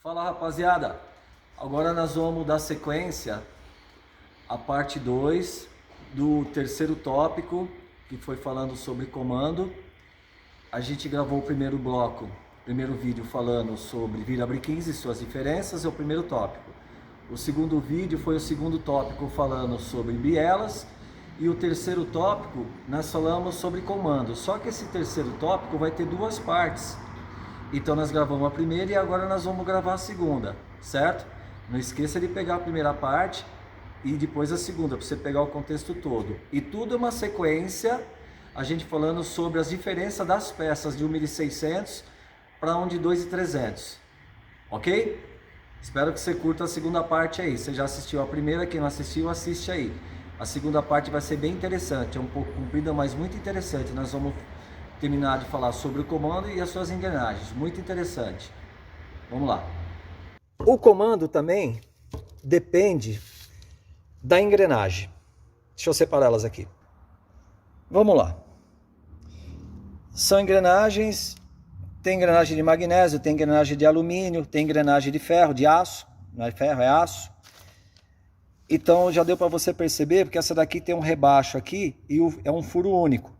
Fala, rapaziada, agora nós vamos dar sequência à parte 2 do terceiro tópico, que foi falando sobre comando. A gente gravou o primeiro bloco, primeiro vídeo falando sobre virabrequins e suas diferenças, é o primeiro tópico. O segundo vídeo foi o segundo tópico falando sobre bielas, e o terceiro tópico nós falamos sobre comando. Só que esse terceiro tópico vai ter duas partes. Então nós gravamos a primeira e agora nós vamos gravar a segunda, certo? Não esqueça de pegar a primeira parte e depois a segunda, para você pegar o contexto todo. E tudo é uma sequência, a gente falando sobre as diferenças das peças de 1.600 para um de 2.300, ok? Espero que você curta a segunda parte aí. Você já assistiu a primeira, quem não assistiu, assiste aí. A segunda parte vai ser bem interessante, é um pouco comprida, mas muito interessante. Nós vamos terminar de falar sobre o comando e as suas engrenagens, muito interessante. Vamos lá. O comando também depende da engrenagem. Deixa eu separá-las aqui. Vamos lá. São engrenagens, tem engrenagem de magnésio, tem engrenagem de alumínio, tem engrenagem de ferro, de aço, não é ferro, é aço. Então já deu para você perceber, porque essa daqui tem um rebaixo aqui e é um furo único.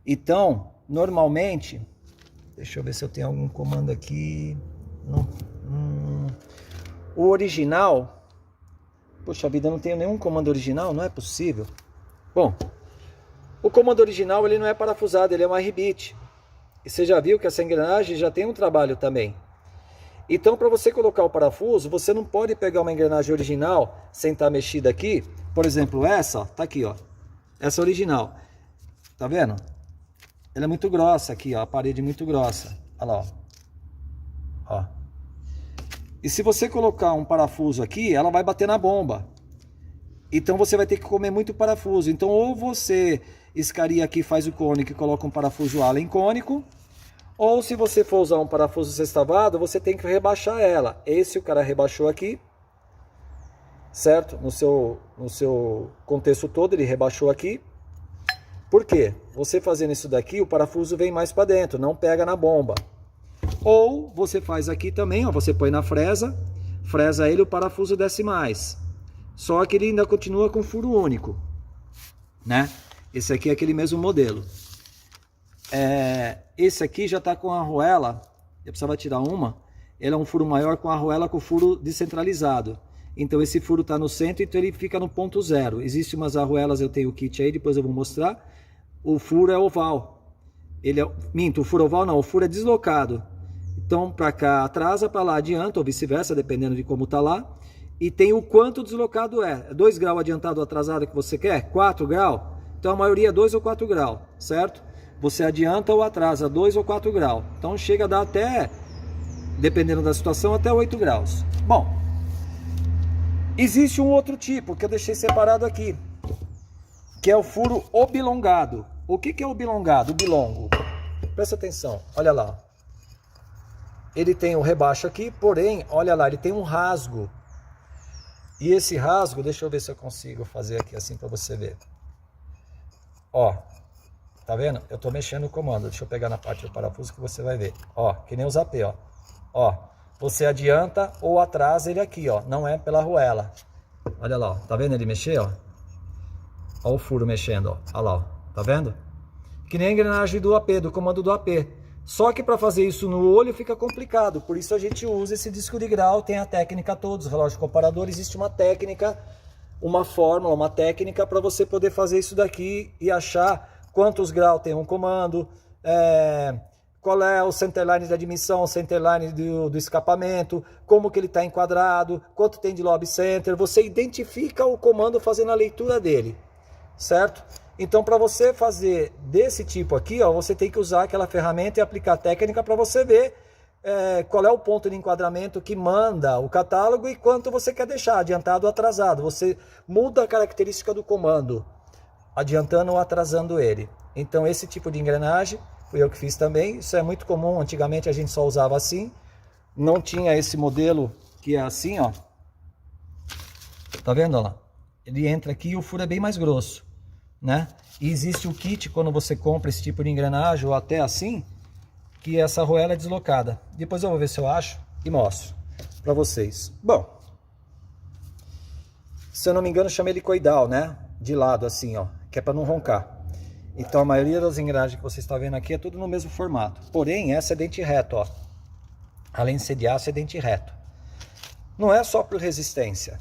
Então, normalmente, deixa eu ver se eu tenho algum comando aqui. O original, poxa vida, eu não tenho nenhum comando original, não é possível. Bom, o comando original ele não é parafusado, ele é uma rebite. E você já viu que essa engrenagem já tem um trabalho também. Então, para você colocar o parafuso, você não pode pegar uma engrenagem original sem estar mexida aqui. Por exemplo, essa, tá aqui, ó. Essa original. Tá vendo? Ela é muito grossa aqui, ó, a parede é muito grossa. Olha lá, ó. E se você colocar um parafuso aqui, ela vai bater na bomba. Então você vai ter que comer muito parafuso. Então ou você escaria aqui, faz o cônico e coloca um parafuso Allen cônico, ou se você for usar um parafuso sextavado, você tem que rebaixar ela. Esse o cara rebaixou aqui, certo? No seu contexto todo ele rebaixou aqui. Por quê? Você fazendo isso daqui, o parafuso vem mais para dentro, não pega na bomba. Ou você faz aqui também, ó, você põe na fresa, fresa ele, o parafuso desce mais. Só que ele ainda continua com furo único, né? Esse aqui é aquele mesmo modelo. Esse aqui já está com a arruela, eu precisava tirar uma, ele é um furo maior com a arruela com furo descentralizado. Então esse furo está no centro, então ele fica no ponto zero. Existem umas arruelas, eu tenho o kit aí, depois eu vou mostrar. O furo é oval. Minto, o furo oval não, o furo é deslocado. Então para cá atrasa, para lá adianta, ou vice-versa, dependendo de como está lá. E tem o quanto deslocado é. 2 graus adiantado ou atrasado que você quer? 4 graus? Então a maioria é 2 ou 4 graus, certo? Você adianta ou atrasa 2 ou 4 graus. Então chega a dar até, dependendo da situação, até 8 graus. Bom, existe um outro tipo que eu deixei separado aqui, que é o furo oblongado. O que é oblongado? O bilongo. Presta atenção, olha lá. Ele tem o rebaixo aqui, porém, olha lá, ele tem um rasgo. E esse rasgo, deixa eu ver se eu consigo fazer aqui assim para você ver. Ó, tá vendo? Eu tô mexendo no comando, deixa eu pegar na parte do parafuso que você vai ver. Ó, que nem os AP, ó. Ó, você adianta ou atrasa ele aqui, ó, não é pela arruela. Olha lá, ó. Tá vendo ele mexer, ó? Ó o furo mexendo, ó. Olha lá, ó. Tá vendo? Que nem a engrenagem do AP, do comando do AP. Só que para fazer isso no olho fica complicado, por isso a gente usa esse disco de grau, tem a técnica todos, relógio comparador, existe uma técnica, uma fórmula, uma técnica para você poder fazer isso daqui e achar quantos graus tem um comando, qual é o centerline da admissão, o centerline do escapamento, como que ele está enquadrado, quanto tem de lobe center, você identifica o comando fazendo a leitura dele, certo? Então, para você fazer desse tipo aqui, ó, você tem que usar aquela ferramenta e aplicar a técnica para você ver qual é o ponto de enquadramento que manda o catálogo e quanto você quer deixar, adiantado ou atrasado. Você muda a característica do comando, adiantando ou atrasando ele. Então, esse tipo de engrenagem, fui eu que fiz também. Isso é muito comum, antigamente a gente só usava assim. Não tinha esse modelo que é assim, ó. Tá vendo, ó lá? Ele entra aqui e o furo é bem mais grosso, né? E existe o kit quando você compra esse tipo de engrenagem ou até assim, que essa arruela é deslocada. Depois eu vou ver se eu acho. e mostro para vocês. Bom, se eu não me engano, chama helicoidal, né? De lado, assim, ó, que é para não roncar. Então, a maioria das engrenagens que você está vendo aqui é tudo no mesmo formato. Porém, essa é dente reto, ó. Além de ser de aço, é dente reto. Não é só por resistência.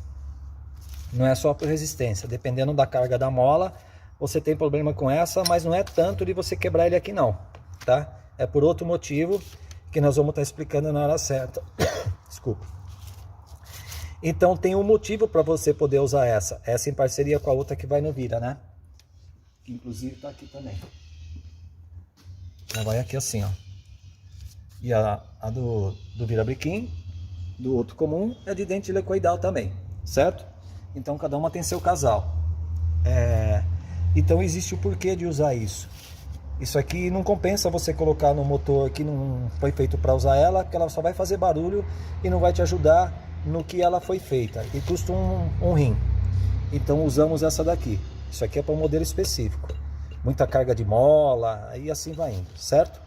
Não é só por resistência. Dependendo da carga da mola, você tem problema com essa, mas não é tanto de você quebrar ele aqui, não, tá? É por outro motivo que nós vamos estar explicando na hora certa. Desculpa. Então tem um motivo para você poder usar essa em parceria com a outra que vai no Vira, né? Que inclusive tá aqui também. Ela vai aqui assim, ó. E a do Virabrequim, do outro comum, é de dente helicoidal também, certo? Então cada uma tem seu casal. Então existe o porquê de usar isso. Isso aqui não compensa você colocar no motor que não foi feito para usar ela, porque ela só vai fazer barulho e não vai te ajudar no que ela foi feita. E custa um rim. Então usamos essa daqui. Isso aqui é para um modelo específico. Muita carga de mola, e assim vai indo, certo?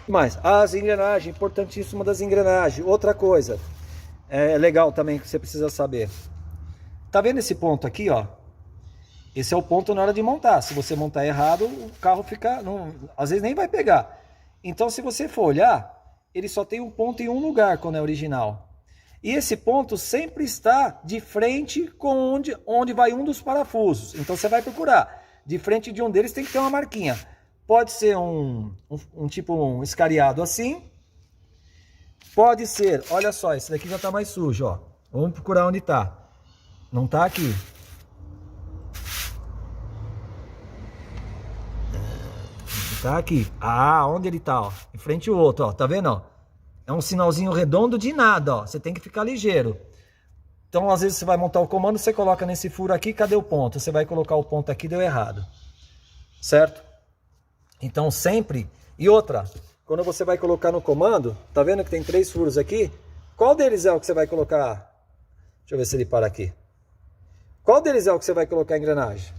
Mas as engrenagens, importantíssima das engrenagens. Outra coisa legal também que você precisa saber. Tá vendo esse ponto aqui, ó? Esse é o ponto na hora de montar. Se você montar errado, o carro fica... às vezes nem vai pegar. Então, se você for olhar, ele só tem um ponto em um lugar quando é original. E esse ponto sempre está de frente com onde vai um dos parafusos. Então, você vai procurar. De frente de um deles tem que ter uma marquinha. Pode ser tipo um escariado assim. Pode ser... Olha só, esse daqui já está mais sujo, ó. Vamos procurar onde está. Não está aqui. Tá aqui. Ah, onde ele tá, ó? Em frente ao outro, ó. Tá vendo, ó? É um sinalzinho redondo de nada, ó. Você tem que ficar ligeiro. Então, às vezes, você vai montar o comando, você coloca nesse furo aqui, cadê o ponto? Você vai colocar o ponto aqui, deu errado. Certo? Então, sempre... E outra, quando você vai colocar no comando, tá vendo que tem 3 furos aqui? Qual deles é o que você vai colocar? Deixa eu ver se ele para aqui. Qual deles é o que você vai colocar a engrenagem?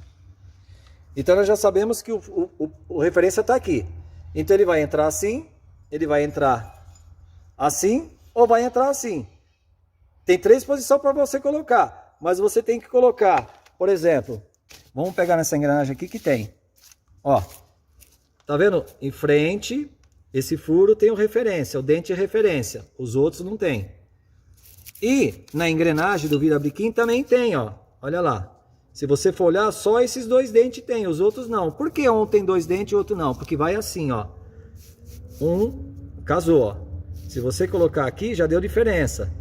Então nós já sabemos que o referência está aqui. Então ele vai entrar assim, ele vai entrar assim ou vai entrar assim. Tem 3 posições para você colocar, mas você tem que colocar, por exemplo, vamos pegar nessa engrenagem aqui que tem. Ó, tá vendo? Em frente, esse furo tem o referência, o dente é referência, os outros não tem. E na engrenagem do Virabrequim também tem, ó, olha lá. Se você for olhar, só esses 2 dentes tem, os outros não. Por que um tem 2 dentes e o outro não? Porque vai assim, ó. Casou, ó. Se você colocar aqui, já deu diferença.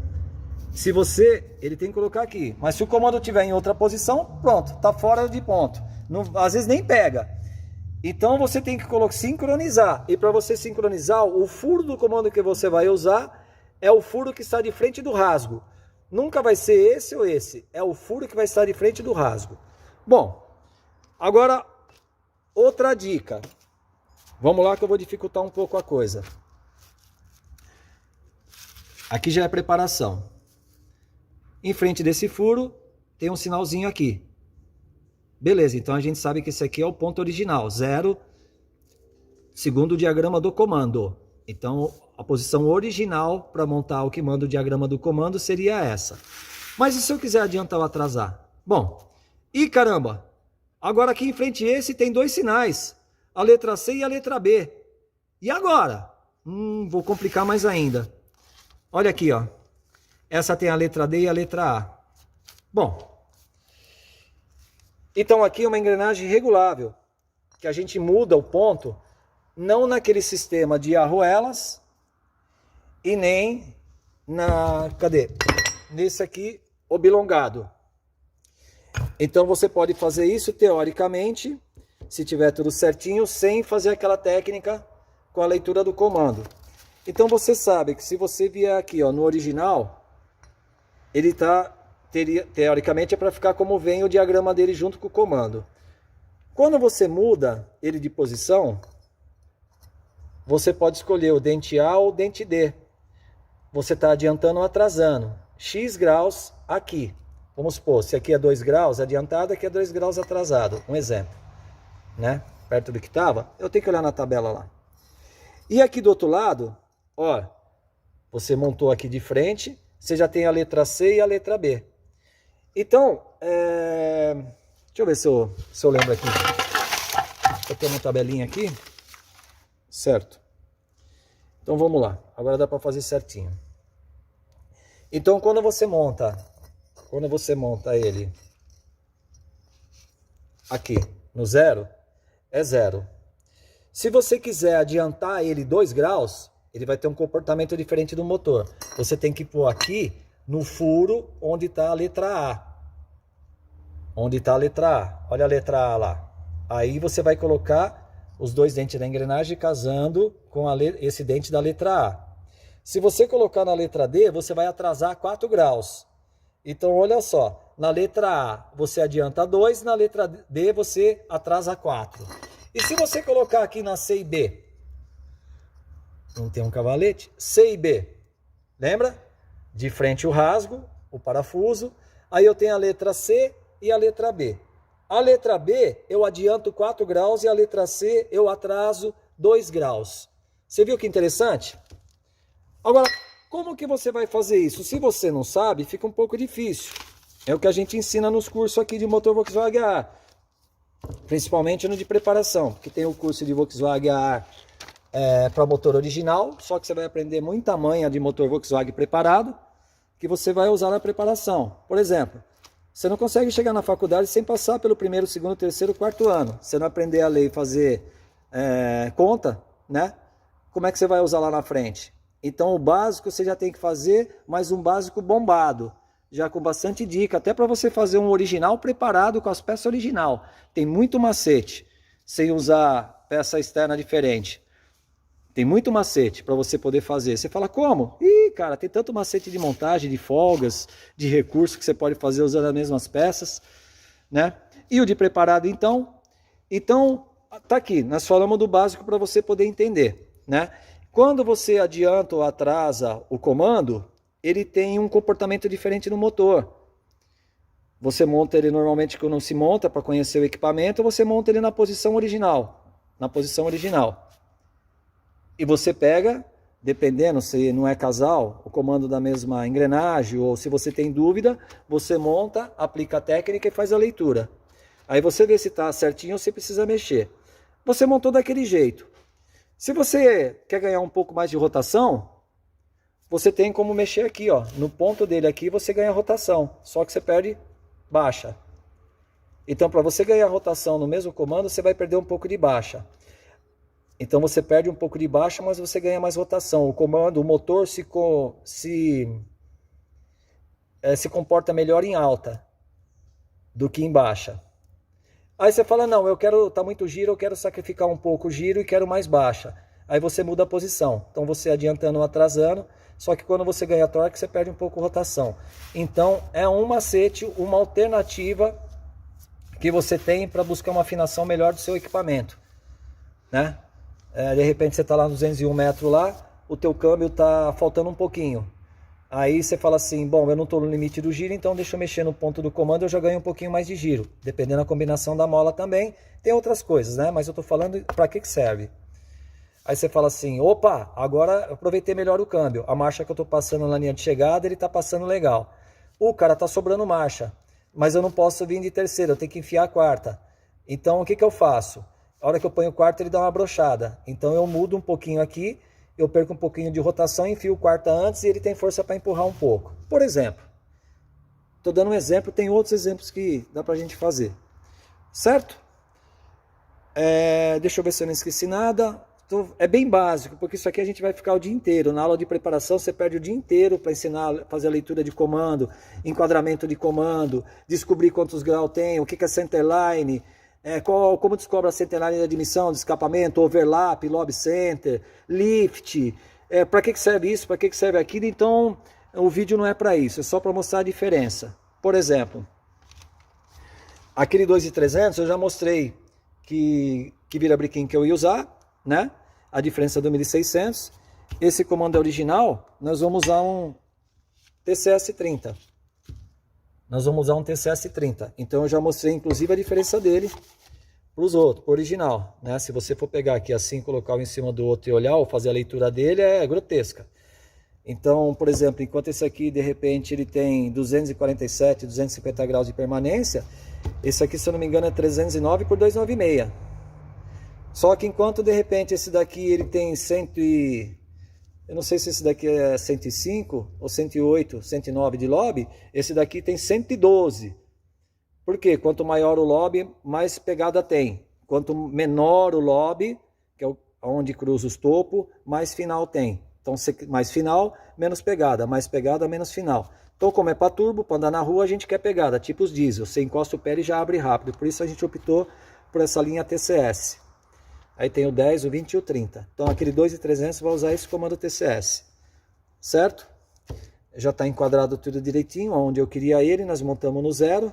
Ele tem que colocar aqui. Mas se o comando estiver em outra posição, pronto, tá fora de ponto. Não, às vezes nem pega. Então você tem que sincronizar. E para você sincronizar, o furo do comando que você vai usar é o furo que está de frente do rasgo. Nunca vai ser esse ou esse. É o furo que vai estar de frente do rasgo. Bom, agora outra dica. Vamos lá que eu vou dificultar um pouco a coisa. Aqui já é preparação. Em frente desse furo tem um sinalzinho aqui. Beleza, então a gente sabe que esse aqui é o ponto original. 0, segundo o diagrama do comando. Então, a posição original para montar o que manda o diagrama do comando seria essa. Mas e se eu quiser adiantar ou atrasar? Bom, e caramba, agora aqui em frente esse tem 2 sinais. A letra C e a letra B. E agora? Vou complicar mais ainda. Olha aqui, ó. Essa tem a letra D e a letra A. Bom, então aqui é uma engrenagem regulável, que a gente muda o ponto, não naquele sistema de arruelas e nem nesse aqui oblongado. Então você pode fazer isso teoricamente, se tiver tudo certinho, sem fazer aquela técnica com a leitura do comando. Então você sabe que se você vier aqui, ó, no original, ele teoricamente é para ficar como vem o diagrama dele junto com o comando. Quando você muda ele de posição, você pode escolher o dente A ou o dente D. Você está adiantando ou atrasando. X graus aqui. Vamos supor, se aqui é 2 graus adiantado, aqui é 2 graus atrasado. Um exemplo. Né? Perto do que estava. Eu tenho que olhar na tabela lá. E aqui do outro lado, ó, Você montou aqui de frente, você já tem a letra C e a letra B. Então, deixa eu ver se eu lembro aqui. Eu tenho uma tabelinha aqui. Certo. Então vamos lá. Agora dá para fazer certinho. Então quando você monta ele aqui no 0, é 0. Se você quiser adiantar ele 2 graus, ele vai ter um comportamento diferente do motor. Você tem que pôr aqui no furo onde está a letra A. Onde está a letra A. Olha a letra A lá. Aí você vai colocar os 2 dentes da engrenagem casando com esse dente da letra A. Se você colocar na letra D, você vai atrasar 4 graus. Então, olha só. Na letra A, você adianta 2. Na letra D, você atrasa 4. E se você colocar aqui na C e B? Não tem um cavalete? C e B. Lembra? De frente o rasgo, o parafuso. Aí eu tenho a letra C e a letra B. A letra B eu adianto 4 graus e a letra C eu atraso 2 graus. Você viu que interessante? Agora, como que você vai fazer isso? Se você não sabe, fica um pouco difícil. É o que a gente ensina nos cursos aqui de motor Volkswagen A, principalmente no de preparação, porque tem o curso de Volkswagen A para motor original, só que você vai aprender muita manha de motor Volkswagen preparado, que você vai usar na preparação. Por exemplo, você não consegue chegar na faculdade sem passar pelo primeiro, segundo, terceiro, quarto ano. Você não aprender a ler e fazer conta, né? Como é que você vai usar lá na frente? Então o básico você já tem que fazer, mas um básico bombado, já com bastante dica, até para você fazer um original preparado com as peças original. Tem muito macete, sem usar peça externa diferente. Tem muito macete para você poder fazer. Você fala, como? Ih, cara, tem tanto macete de montagem, de folgas, de recurso que você pode fazer usando as mesmas peças, né? E o de preparado, então? Então, tá aqui, nós falamos do básico para você poder entender, né? Quando você adianta ou atrasa o comando, ele tem um comportamento diferente no motor. Você monta ele normalmente quando se monta para conhecer o equipamento, você monta ele na posição original. Na posição original. E você pega, dependendo se não é casal, o comando da mesma engrenagem, ou se você tem dúvida, você monta, aplica a técnica e faz a leitura. Aí você vê se está certinho ou se precisa mexer. Você montou daquele jeito. Se você quer ganhar um pouco mais de rotação, você tem como mexer aqui, ó. No ponto dele aqui você ganha rotação, só que você perde baixa. Então para você ganhar rotação no mesmo comando, você vai perder um pouco de baixa. Então você perde um pouco de baixa, mas você ganha mais rotação. O comando, o motor se comporta melhor em alta do que em baixa. Aí você fala, não, tá muito giro, eu quero sacrificar um pouco o giro e quero mais baixa. Aí você muda a posição. Então você adiantando ou atrasando, só que quando você ganha torque, você perde um pouco a rotação. Então é um macete, uma alternativa que você tem para buscar uma afinação melhor do seu equipamento, né? De repente você está lá nos 201 metros lá, o teu câmbio está faltando um pouquinho. Aí você fala assim, bom, eu não estou no limite do giro, então deixa eu mexer no ponto do comando, eu já ganho um pouquinho mais de giro. Dependendo da combinação da mola também, tem outras coisas, né? Mas eu estou falando para que serve. Aí você fala assim, opa, agora eu aproveitei melhor o câmbio. A marcha que eu estou passando na linha de chegada, ele está passando legal. Cara, está sobrando marcha, mas eu não posso vir de terceira, eu tenho que enfiar a quarta. Então o que eu faço? A hora que eu ponho o quarto, ele dá uma brochada. Então eu mudo um pouquinho aqui, eu perco um pouquinho de rotação, enfio o quarta antes e ele tem força para empurrar um pouco. Por exemplo, estou dando um exemplo, tem outros exemplos que dá para a gente fazer. Certo? Deixa eu ver se eu não esqueci nada. É bem básico, porque isso aqui a gente vai ficar o dia inteiro. Na aula de preparação você perde o dia inteiro para ensinar, fazer a leitura de comando, enquadramento de comando, descobrir quantos graus tem, o que é centerline, como descobre a centerline de admissão, de escapamento, overlap, lob center, lift, para que serve isso, para que serve aquilo. Então o vídeo não é para isso, é só para mostrar a diferença. Por exemplo, aquele 2.300 eu já mostrei que virabrequim que eu ia usar, né? A diferença do 1.600. Esse comando é original, nós vamos usar um TCS-30. Nós vamos usar um TCS-30. Então eu já mostrei inclusive a diferença dele para os outros, pro original, né? Se você for pegar aqui assim, colocar um em cima do outro e olhar, ou fazer a leitura dele, é grotesca. Então, por exemplo, enquanto esse aqui, de repente, ele tem 247, 250 graus de permanência, esse aqui, se eu não me engano, é 309 por 296. Só que enquanto, de repente, esse daqui, ele tem 100 e... Eu não sei se esse daqui é 105 ou 108, 109 de lobby, esse daqui tem 112. Por quê? Quanto maior o lobby, mais pegada tem. Quanto menor o lobby, que é onde cruza os topos, mais final tem. Então, mais final, menos pegada. Mais pegada, menos final. Então, como é para turbo, para andar na rua, a gente quer pegada, tipo os diesel. Você encosta o pé e já abre rápido. Por isso a gente optou por essa linha TCS. Aí tem o 10, o 20 e o 30. Então, aquele 2.300 vai usar esse comando TCS. Certo? Já está enquadrado tudo direitinho, onde eu queria ele, nós montamos no 0.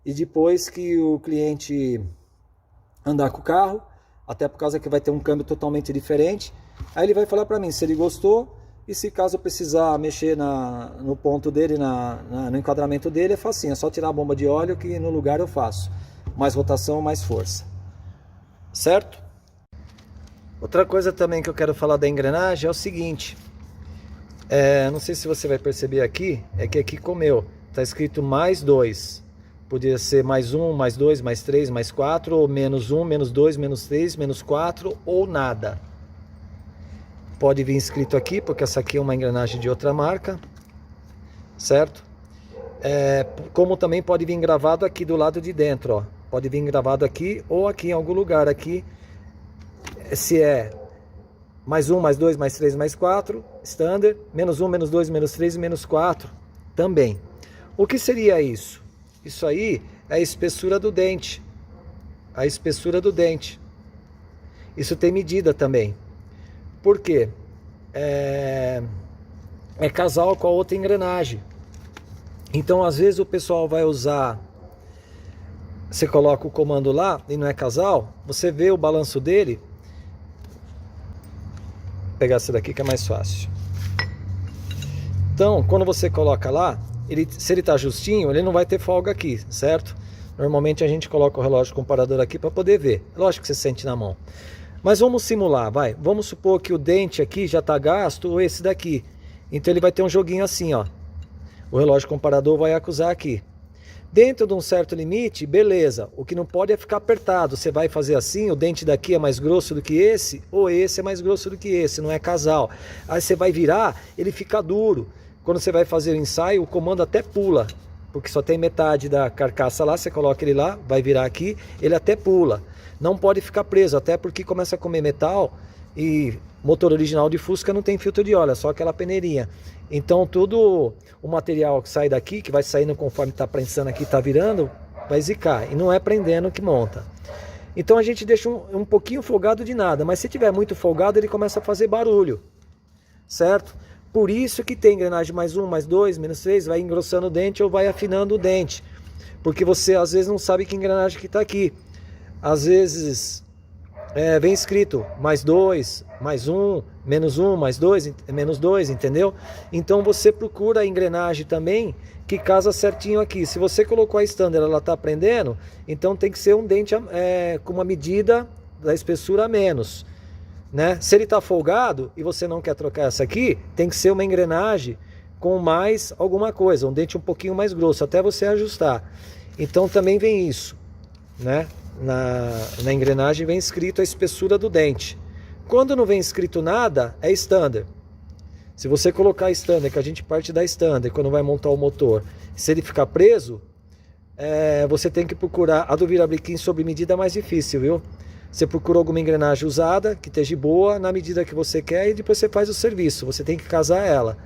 E depois que o cliente andar com o carro, até por causa que vai ter um câmbio totalmente diferente, aí ele vai falar para mim se ele gostou, e se caso eu precisar mexer no ponto dele, no enquadramento dele, é facinho, é só tirar a bomba de óleo que no lugar eu faço. Mais rotação, mais força. Certo? Outra coisa também que eu quero falar da engrenagem é o seguinte, não sei se você vai perceber aqui, é que aqui comeu, está escrito mais 2. Podia ser mais 1, mais 2, mais 3, mais 4, ou menos 1, menos 2, menos 3, menos 4, ou nada. Pode vir escrito aqui, porque essa aqui é uma engrenagem de outra marca, certo? Como também pode vir gravado aqui do lado de dentro, ó. Pode vir gravado aqui, ou aqui em algum lugar aqui, se é mais 1, mais 2, mais 3, mais 4, standard, menos 1, menos 2, menos 3 e menos 4, também. O que seria isso? Isso aí é a espessura do dente. A espessura do dente. Isso tem medida também. Por quê? É casal com a outra engrenagem. Então, às vezes, o pessoal vai usar... Você coloca o comando lá e não é casal. Você vê o balanço dele. Vou pegar essa daqui que é mais fácil. Então, quando você coloca lá... se ele está justinho, ele não vai ter folga aqui, certo? Normalmente a gente coloca o relógio comparador aqui para poder ver. Lógico que você sente na mão. Mas vamos simular, vai. Vamos supor que o dente aqui já está gasto, ou esse daqui. Então ele vai ter um joguinho assim, ó. O relógio comparador vai acusar aqui. Dentro de um certo limite, beleza. O que não pode é ficar apertado. Você vai fazer assim, o dente daqui é mais grosso do que esse, ou esse é mais grosso do que esse, não é casal. Aí você vai virar, ele fica duro. Quando você vai fazer o ensaio, o comando até pula, porque só tem metade da carcaça lá, você coloca ele lá, vai virar aqui, ele até pula. Não pode ficar preso, até porque começa a comer metal e motor original de Fusca não tem filtro de óleo, é só aquela peneirinha. Então todo o material que sai daqui, que vai saindo conforme está prensando aqui, está virando, vai zicar. E não é prendendo que monta. Então a gente deixa um pouquinho folgado de nada, mas se tiver muito folgado, ele começa a fazer barulho, certo? Por isso que tem engrenagem mais 1, mais 2, menos 3, vai engrossando o dente ou vai afinando o dente. Porque você às vezes não sabe que engrenagem que está aqui. Às vezes vem escrito mais 2, mais 1, menos 1, mais 2, menos 2, entendeu? Então você procura a engrenagem também que casa certinho aqui. Se você colocou a standard, ela está prendendo, então tem que ser um dente com uma medida da espessura a menos. Né? Se ele está folgado e você não quer trocar essa aqui, tem que ser uma engrenagem com mais alguma coisa, um dente um pouquinho mais grosso, até você ajustar. Então também vem isso, né? Na engrenagem vem escrito a espessura do dente. Quando não vem escrito nada, é standard. Se você colocar standard, que a gente parte da standard quando vai montar o motor, se ele ficar preso, você tem que procurar. A do virabrequim sob medida é mais difícil, viu? Você procura alguma engrenagem usada, que esteja boa, na medida que você quer, e depois você faz o serviço. Você tem que casar ela.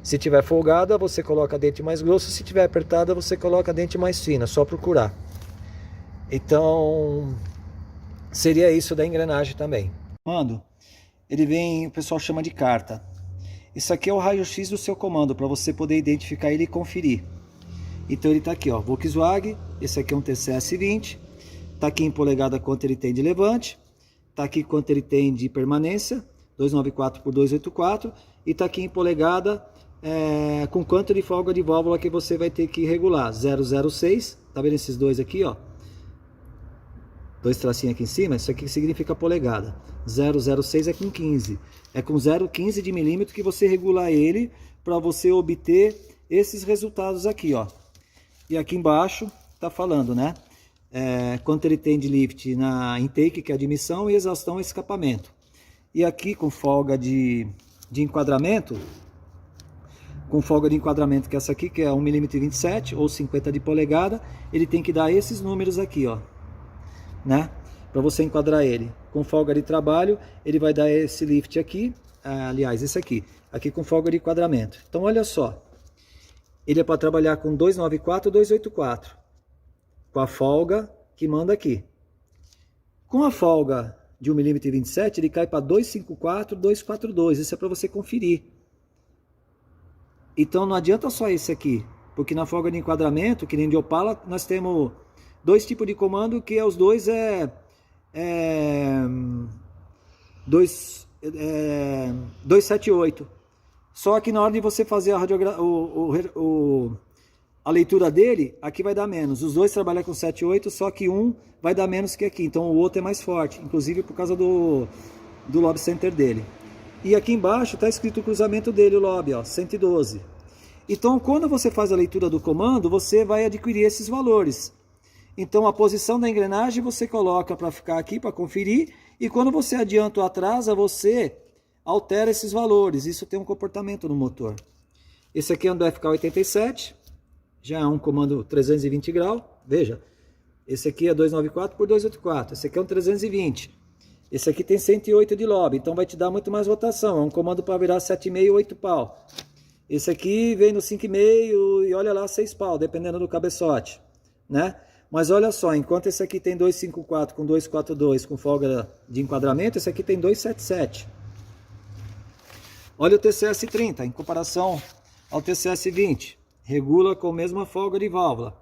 Se tiver folgada, você coloca dente mais grosso. Se tiver apertada, você coloca dente mais fina. Só procurar. Então, seria isso da engrenagem também. Comando, ele vem, o pessoal chama de carta. Isso aqui é o raio-x do seu comando, para você poder identificar ele e conferir. Então ele está aqui, ó, Volkswagen, esse aqui é um TCS-20. Está aqui em polegada quanto ele tem de levante, está aqui quanto ele tem de permanência, 294 por 284, e está aqui em polegada com quanto de folga de válvula que você vai ter que regular, 006, tá vendo esses dois aqui, ó? dois tracinhos aqui em cima, isso aqui significa polegada. 0,06 é com 15. É com 0,15 de milímetro que você regula ele para você obter esses resultados aqui, ó. E aqui embaixo tá falando, né? Quanto ele tem de lift na intake, que é admissão, e exaustão, escapamento. E aqui com folga de enquadramento, que é essa aqui, que é 1,27 mm ou 50 de polegada, ele tem que dar esses números aqui, ó, né? Para você enquadrar ele. Com folga de trabalho, ele vai dar esse lift aqui, aliás, esse aqui com folga de enquadramento. Então, olha só, ele é para trabalhar com 294, 284, com a folga que manda aqui. Com a folga de 1,27 mm, ele cai para 254, 242, isso é para você conferir. Então não adianta só esse aqui, porque na folga de enquadramento, que nem de Opala, nós temos dois tipos de comando, que os dois 278. Só que na hora de você fazer a leitura dele, aqui vai dar menos. Os dois trabalham com 78, só que um vai dar menos que aqui. Então o outro é mais forte, inclusive por causa do lobe center dele. E aqui embaixo está escrito o cruzamento dele, o lobe, ó, 112. Então quando você faz a leitura do comando, você vai adquirir esses valores. Então a posição da engrenagem você coloca para ficar aqui, para conferir. E quando você adianta ou atrasa, você altera esses valores. Isso tem um comportamento no motor. Esse aqui é um do FK87. Já é um comando 320 graus, veja, esse aqui é 294 por 284, esse aqui é um 320, esse aqui tem 108 de lobe, então vai te dar muito mais rotação, é um comando para virar 7,5 ou 8 pau. Esse aqui vem no 5,5 e olha lá 6 pau, dependendo do cabeçote, né? Mas olha só, enquanto esse aqui tem 254 com 242 com folga de enquadramento, esse aqui tem 277. Olha o TCS 30 em comparação ao TCS 20. Regula com a mesma folga de válvula.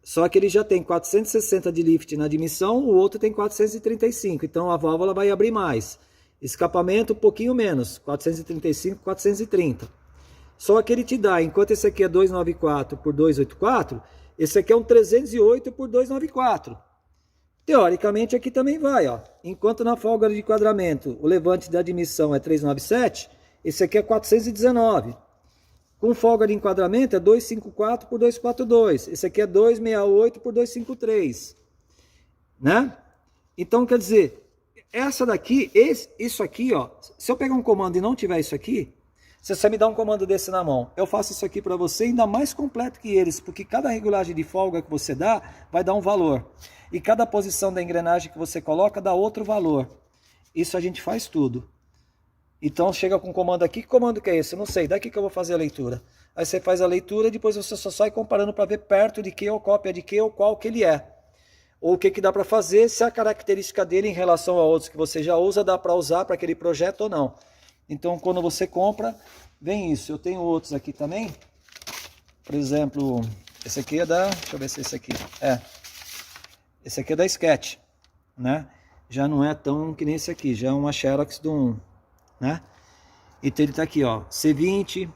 Só que ele já tem 460 de lift na admissão, o outro tem 435. Então a válvula vai abrir mais. Escapamento um pouquinho menos, 435, 430. Só que ele te dá, enquanto esse aqui é 294 por 284, esse aqui é um 308 por 294. Teoricamente aqui também vai, ó. Enquanto na folga de enquadramento o levante da admissão é 397, esse aqui é 419. Com folga de enquadramento é 254 por 242. Esse aqui é 268 por 253. Né? Então, quer dizer, essa daqui, isso aqui, ó, se eu pegar um comando e não tiver isso aqui, se você me dá um comando desse na mão, eu faço isso aqui para você ainda mais completo que eles, porque cada regulagem de folga que você dá, vai dar um valor. E cada posição da engrenagem que você coloca, dá outro valor. Isso a gente faz tudo. Então chega com um comando aqui, que comando que é esse? Eu não sei, daqui que eu vou fazer a leitura. Aí você faz a leitura e depois você só sai comparando para ver perto de que, ou cópia de que, ou qual que ele é. Ou o que dá para fazer, se a característica dele em relação a outros que você já usa, dá para usar para aquele projeto ou não. Então quando você compra, vem isso. Eu tenho outros aqui também. Por exemplo, esse aqui é da... Deixa eu ver se esse aqui... Esse aqui é da Sketch, né? Já não é tão que nem esse aqui, já é uma Xerox do 1. Né? Então ele está aqui, ó, C20,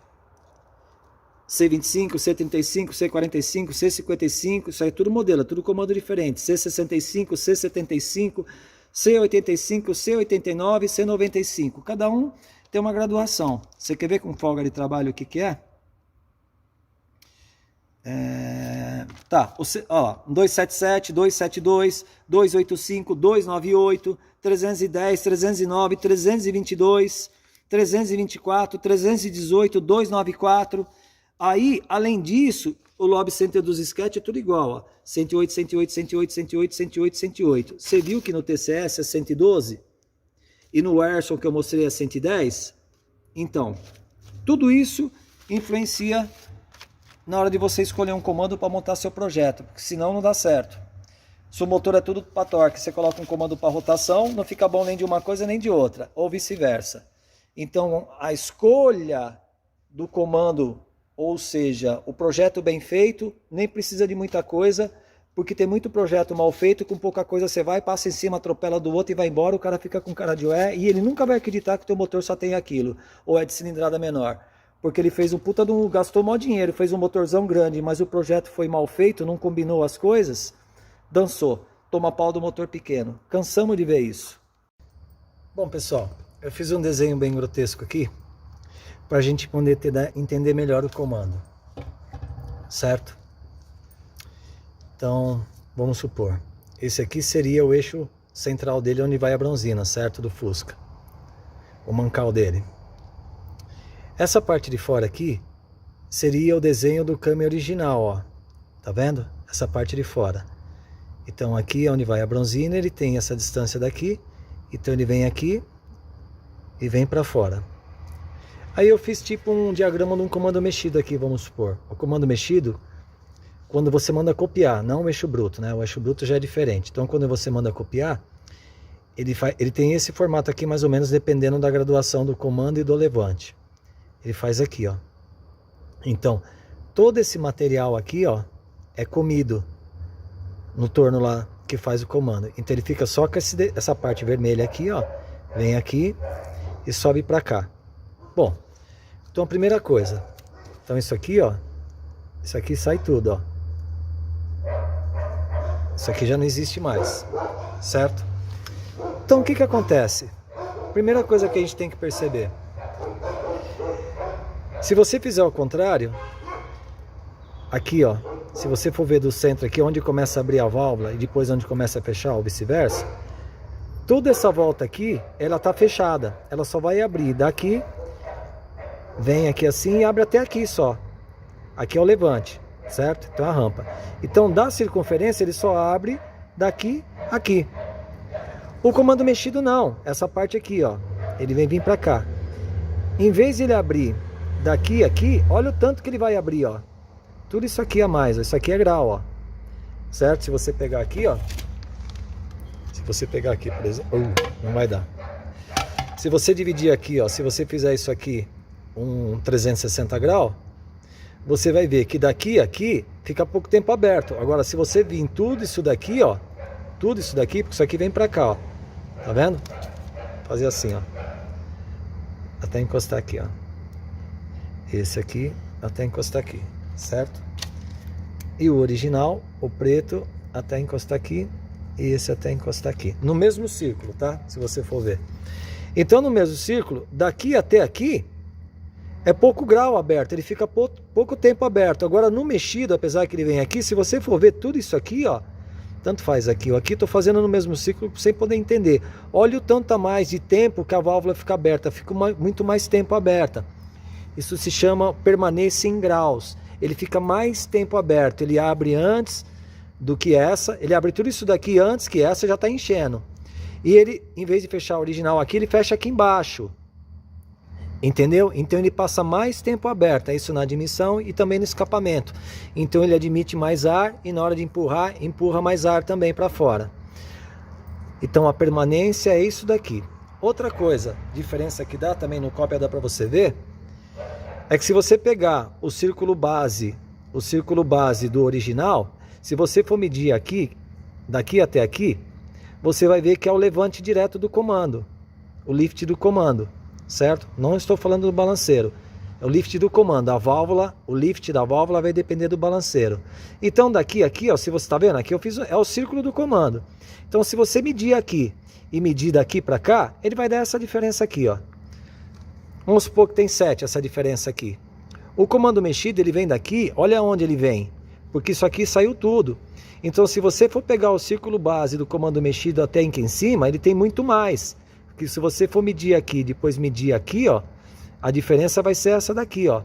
C25, C35, C45, C55, isso aí é tudo modelo, é tudo comando diferente, C65, C75, C85, C89, C95, cada um tem uma graduação. Você quer ver com folga de trabalho o que é? Tá, ó, 277, 272, 285, 298, 310, 309, 322, 324, 318, 294. Aí, além disso, o lobe center dos Sketch é tudo igual, ó. 108, 108, 108, 108, 108, 108. Você viu que no TCS é 112? E no Erson que eu mostrei é 110? Então, tudo isso influencia na hora de você escolher um comando para montar seu projeto, porque senão não dá certo. Se o motor é tudo para torque, você coloca um comando para rotação, não fica bom nem de uma coisa nem de outra, ou vice-versa. Então, a escolha do comando, ou seja, o projeto bem feito, nem precisa de muita coisa, porque tem muito projeto mal feito, com pouca coisa você vai, passa em cima, atropela do outro e vai embora, o cara fica com cara de ué, e ele nunca vai acreditar que o teu motor só tem aquilo, ou é de cilindrada menor. Porque ele fez um puta gastou maior dinheiro, fez um motorzão grande, mas o projeto foi mal feito, não combinou as coisas, dançou. toma pau do motor pequeno. Cansamos de ver isso. Bom, pessoal, eu fiz um desenho bem grotesco aqui, para a gente poder entender melhor o comando, certo? Então, vamos supor, esse aqui seria o eixo central dele, onde vai a bronzina, certo? Do Fusca, o mancal dele. Essa parte de fora aqui seria o desenho do câmbio original, ó. Tá vendo? Essa parte de fora. Então aqui é onde vai a bronzina, ele tem essa distância daqui, então ele vem aqui e vem para fora. Aí eu fiz tipo um diagrama de um comando mexido aqui, vamos supor. O comando mexido, quando você manda copiar, não o eixo bruto, né? O eixo bruto já é diferente. Então quando você manda copiar, ele tem esse formato aqui mais ou menos, dependendo da graduação do comando e do levante. Ele faz aqui, ó. Então, todo esse material aqui, ó, é comido no torno lá que faz o comando. Então ele fica só com essa parte vermelha aqui, ó. Vem aqui e sobe para cá. Bom, então a primeira coisa. Então isso aqui, ó. Isso aqui sai tudo, ó. Isso aqui já não existe mais, certo? Então o que acontece? Primeira coisa que a gente tem que perceber. Se você fizer ao contrário, aqui, ó, se você for ver do centro aqui, onde começa a abrir a válvula e depois onde começa a fechar, ou vice-versa, toda essa volta aqui, ela tá fechada. Ela só vai abrir daqui, vem aqui assim e abre até aqui só. Aqui é o levante, certo? Então é a rampa. Então da circunferência ele só abre daqui aqui. O comando mexido não, essa parte aqui, ó, ele vem vir para cá. Em vez de ele abrir daqui aqui, olha o tanto que ele vai abrir, ó. Tudo isso aqui a mais, ó. Isso aqui é grau, ó. Certo? Se você pegar aqui, ó. Se você pegar aqui, por exemplo, não vai dar. Se você dividir aqui, ó, se você fizer isso aqui um 360 graus, você vai ver que daqui a aqui fica pouco tempo aberto. Agora, se você vir tudo isso daqui, ó, tudo isso daqui, porque isso aqui vem pra cá, ó. Tá vendo? Fazer assim, ó. Até encostar aqui, ó. Esse aqui, até encostar aqui, certo? E o original, o preto, até encostar aqui. E esse até encostar aqui. No mesmo círculo, tá? Se você for ver. Então, no mesmo círculo, daqui até aqui, é pouco grau aberto. Ele fica pouco tempo aberto. Agora, no mexido, apesar que ele vem aqui, se você for ver tudo isso aqui, ó. Tanto faz aqui ou aqui, tô fazendo no mesmo ciclo para você poder entender. Olha o tanto a mais de tempo que a válvula fica aberta. Fica muito mais tempo aberta. Isso se chama permanência em graus. Ele fica mais tempo aberto. Ele abre antes do que essa. Ele abre tudo isso daqui antes que essa já está enchendo. E ele, em vez de fechar a original aqui, ele fecha aqui embaixo. Entendeu? Então ele passa mais tempo aberto. É isso na admissão e também no escapamento. Então ele admite mais ar e na hora de empurrar, empurra mais ar também para fora. Então a permanência é isso daqui. Outra coisa, diferença que dá também no cópia, dá para você ver, é que se você pegar o círculo base do original, se você for medir aqui, daqui até aqui, você vai ver que é o levante direto do comando, o lift do comando, certo? Não estou falando do balanceiro, é o lift do comando. A válvula, o lift da válvula vai depender do balanceiro. Então daqui aqui, ó, se você está vendo, aqui eu fiz, é o círculo do comando. Então se você medir aqui e medir daqui para cá, ele vai dar essa diferença aqui, ó. Vamos supor que tem 7 essa diferença aqui. O comando mexido, ele vem daqui, olha onde ele vem, porque isso aqui saiu tudo. Então se você for pegar o círculo base do comando mexido até aqui em cima, ele tem muito mais. Porque se você for medir aqui, depois medir aqui, ó, a diferença vai ser essa daqui, ó.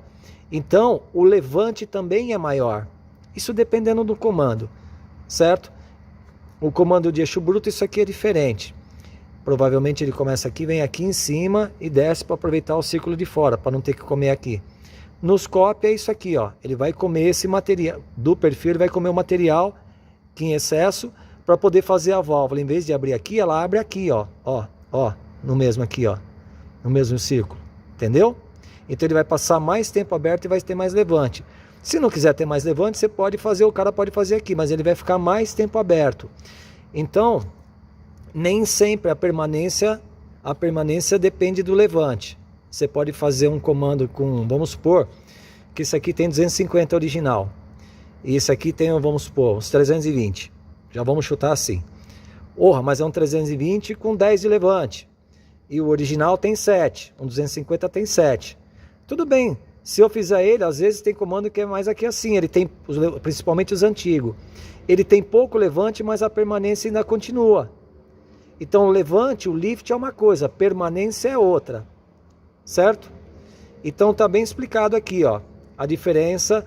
Então o levante também é maior. Isso dependendo do comando, certo? O comando de eixo bruto, isso aqui é diferente. Provavelmente ele começa aqui, vem aqui em cima e desce para aproveitar o círculo de fora, para não ter que comer aqui. Nos cópia é isso aqui, ó. Ele vai comer esse material, do perfil ele vai comer o material que em excesso, para poder fazer a válvula. Em vez de abrir aqui, ela abre aqui, ó. Ó, no mesmo aqui, ó. No mesmo círculo, entendeu? Então ele vai passar mais tempo aberto e vai ter mais levante. Se não quiser ter mais levante, você pode fazer, o cara pode fazer aqui, mas ele vai ficar mais tempo aberto. Então, nem sempre a permanência depende do levante. Você pode fazer um comando com, vamos supor, que isso aqui tem 250 original. E isso aqui tem, vamos supor, uns 320. Já vamos chutar assim. Porra, mas é um 320 com 10 de levante. E o original tem 7, um 250 tem 7. Tudo bem, se eu fizer ele, às vezes tem comando que é mais aqui assim, ele tem, principalmente os antigos, ele tem pouco levante, mas a permanência ainda continua. Então o levante, o lift é uma coisa, a permanência é outra, certo? Então tá bem explicado aqui, ó, a diferença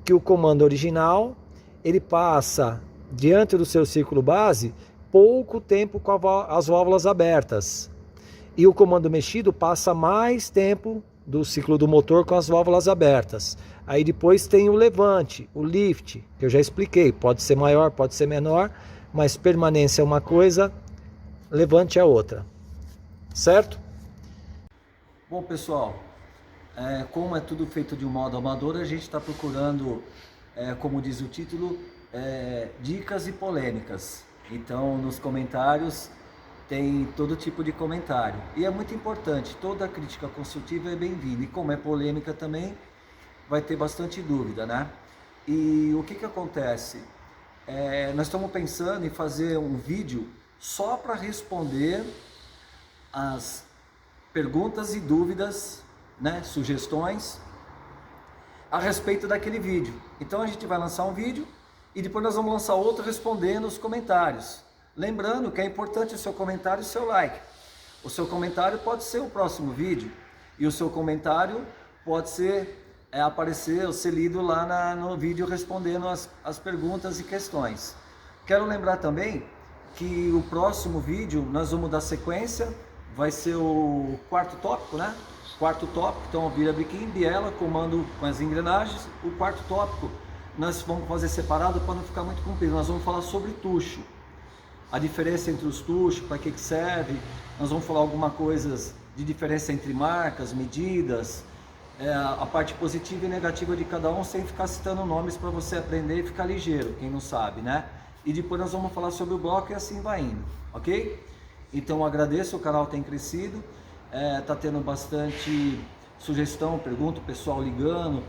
que o comando original, ele passa diante do seu círculo base pouco tempo com as válvulas abertas. E o comando mexido passa mais tempo do ciclo do motor com as válvulas abertas. Aí depois tem o levante, o lift, que eu já expliquei, pode ser maior, pode ser menor, mas permanência é uma coisa, levante é outra, certo? Bom pessoal, como é tudo feito de um modo amador, a gente está procurando, como diz o título, dicas e polêmicas. Então nos comentários tem todo tipo de comentário. E é muito importante, toda crítica construtiva é bem-vinda. E como é polêmica também, vai ter bastante dúvida, né? E o que acontece? Nós estamos pensando em fazer um vídeo só para responder as perguntas e dúvidas, né? Sugestões a respeito daquele vídeo. Então a gente vai lançar um vídeo e depois nós vamos lançar outro respondendo os comentários. Lembrando que é importante o seu comentário e o seu like. O seu comentário pode ser o próximo vídeo e o seu comentário pode ser aparecer ou ser lido lá no vídeo respondendo as perguntas e questões. Quero lembrar também que o próximo vídeo nós vamos dar sequência, vai ser o quarto tópico, né? Quarto tópico, então vira biquinho, biela, comando com as engrenagens. O quarto tópico nós vamos fazer separado para não ficar muito comprido. Nós vamos falar sobre tucho. A diferença entre os tuchos, para que serve, nós vamos falar alguma coisas de diferença entre marcas, medidas, a parte positiva e negativa de cada um, sem ficar citando nomes para você aprender e ficar ligeiro, quem não sabe, né? E depois nós vamos falar sobre o bloco e assim vai indo, ok? Então eu agradeço, o canal tem crescido, tá tendo bastante sugestão, pergunta, o pessoal ligando,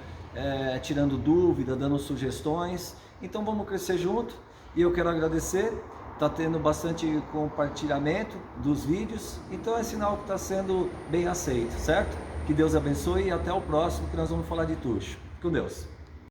tirando dúvida, dando sugestões, então vamos crescer junto e eu quero agradecer. Está tendo bastante compartilhamento dos vídeos, então é sinal que está sendo bem aceito, certo? Que Deus abençoe e até o próximo, que nós vamos falar de tucho. Com Deus!